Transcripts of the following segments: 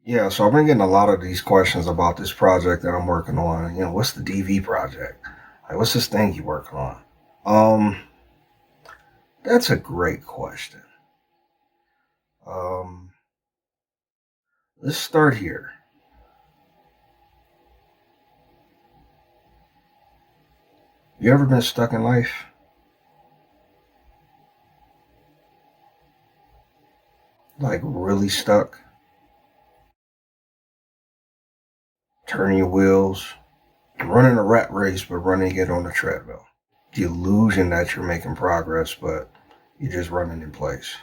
Yeah, so I've been getting a lot of these questions about this project that I'm working on. What's the DV project? Like, what's this thing you working on? Um, that's a great question. Um, let's start here. You ever been stuck in life? Like really stuck? Turning your wheels, running a rat race, but running it on a treadmill. The illusion that you're making progress, but you're just running in place.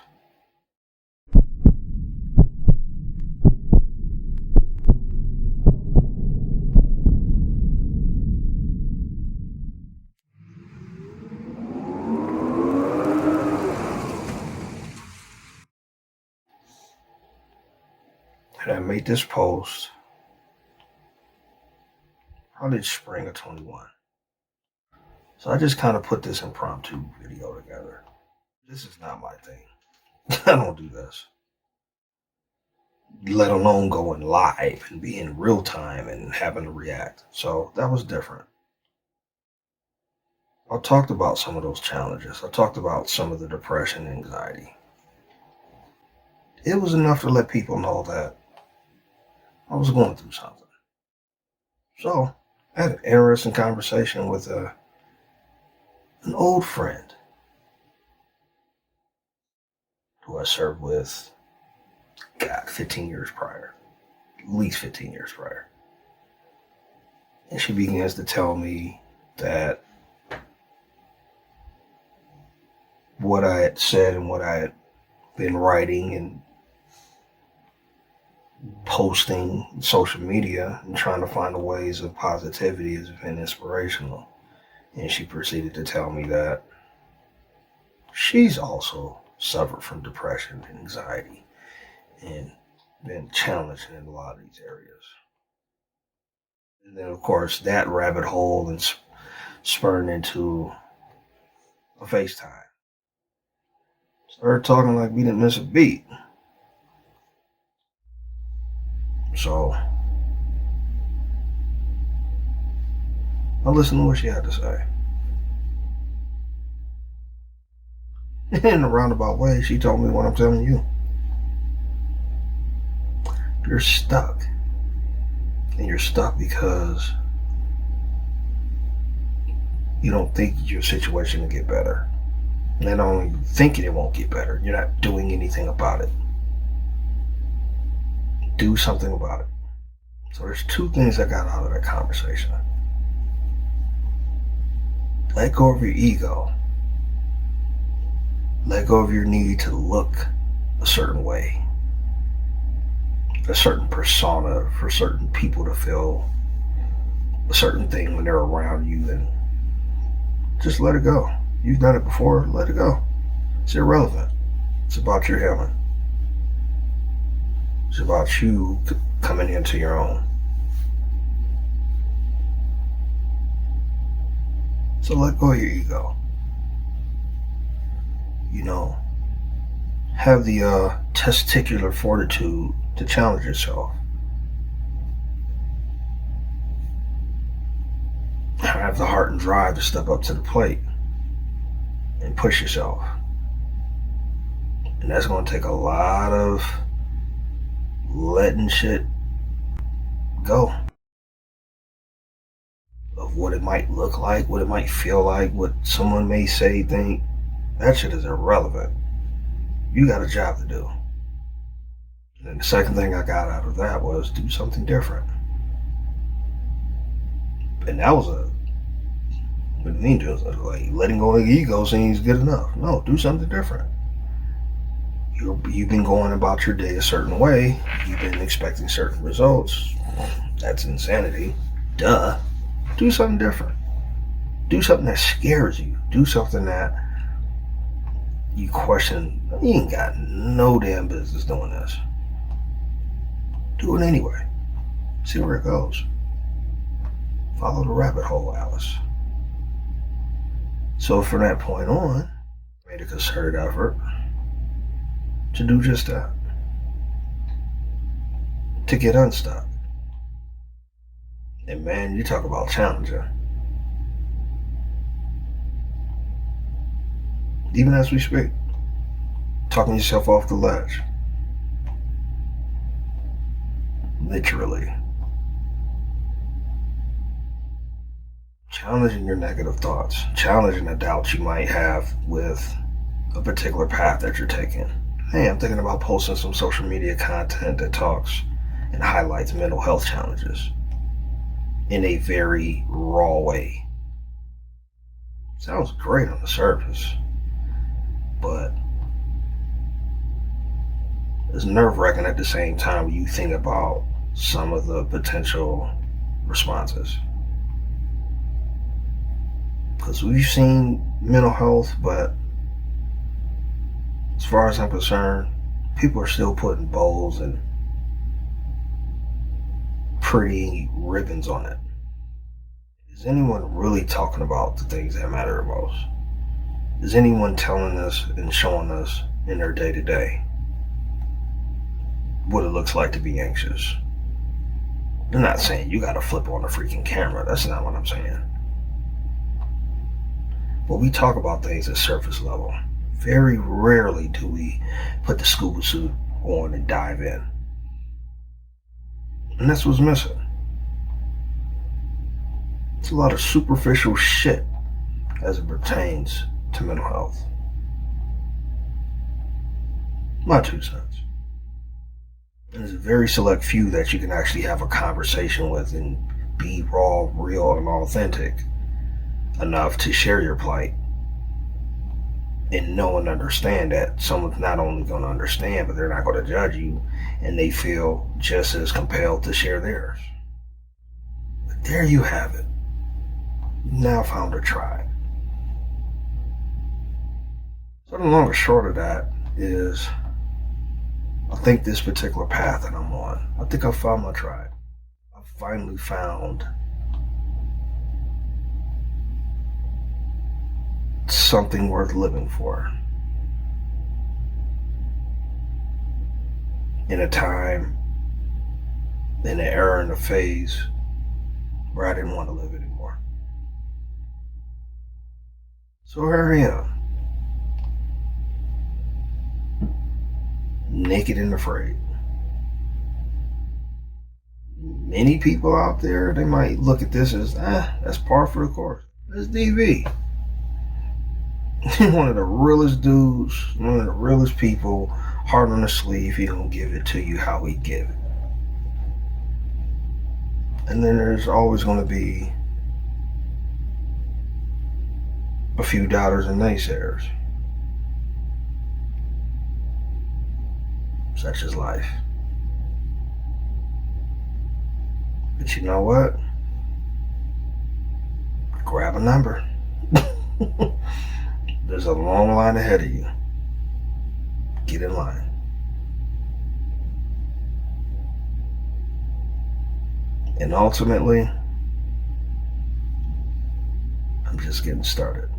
And I made this post probably spring of 21. So I just kind of put this impromptu video together. This is not my thing. I don't do this. Let alone going live and be in real time and having to react. So that was different. I talked about some of those challenges. I talked about some of the depression and anxiety. It was enough to let people know that I was going through something. So I had an interesting conversation with an old friend who I served with, 15 years prior, at least 15 years prior. And she begins to tell me that what I had said and what I had been writing and posting on social media and trying to find the ways of positivity has been inspirational. And she proceeded to tell me that she's also suffered from depression and anxiety and been challenged in a lot of these areas. And then, of course, that rabbit hole and spurred into a FaceTime. Started talking like we didn't miss a beat. So I listened to what she had to say. In a roundabout way, she told me what I'm telling you. You're stuck. And you're stuck because you don't think your situation will get better. And not only thinking it won't get better, you're not doing anything about it. Do something about it. So there's two things I got out of that conversation. Let go of your ego. Let go of your need to look a certain way, a certain persona for certain people to feel a certain thing when they're around you, and just let it go. You've done it before, let it go. It's irrelevant. It's about your healing. It's about you coming into your own. So let go of your ego. Have the testicular fortitude to challenge yourself. Have the heart and drive to step up to the plate and push yourself. And that's going to take a lot of letting shit go. Of what it might look like, what it might feel like, what someone may say, think. That shit is irrelevant. You got a job to do. And the second thing I got out of that was do something different. And that was what I mean, like letting go of the ego seems good enough. No, do something different. You've been going about your day a certain way. You've been expecting certain results. That's insanity. Duh. Do something different. Do something that scares you. Do something that you question. You ain't got no damn business doing this. Do it anyway. See where it goes. Follow the rabbit hole, Alice. So from that point on, I made a concerted effort to do just that. to get unstuck. And man, you talk about challenging. Even as we speak, talking yourself off the ledge. Literally. Challenging your negative thoughts, challenging the doubts you might have with a particular path that you're taking. Hey, I'm thinking about posting some social media content that talks and highlights mental health challenges in a very raw way. Sounds great on the surface, but it's nerve-wracking at the same time when you think about some of the potential responses. Because we've seen mental health, but as far as I'm concerned, people are still putting bows and pretty ribbons on it. Is anyone really talking about the things that matter the most? Is anyone telling us and showing us in their day-to-day what it looks like to be anxious? I'm not saying you gotta flip on a freaking camera. That's not what I'm saying. But we talk about things at surface level. Very rarely do we put the scuba suit on and dive in. And that's what's missing. It's a lot of superficial shit as it pertains to mental health. My 2 cents. There's a very select few that you can actually have a conversation with and be raw, real, and authentic enough to share your plight and know and understand that someone's not only going to understand, but they're not going to judge you, and they feel just as compelled to share theirs. But there you have it. You've now found a tribe. So the long and short of that is, I think this particular path that I'm on, I think I found my tribe. I finally found something worth living for. In a time, in an era, in a phase where I didn't want to live anymore. So here I am. Naked and afraid. Many people out there, they might look at this as, that's par for the course. That's DV. One of the realest dudes, one of the realest people, heart on the sleeve. He don't give it to you how he give it. And then there's always going to be a few doubters and naysayers. Such is life. But you know what? Grab a number. There's a long line ahead of you. Get in line. And ultimately, I'm just getting started.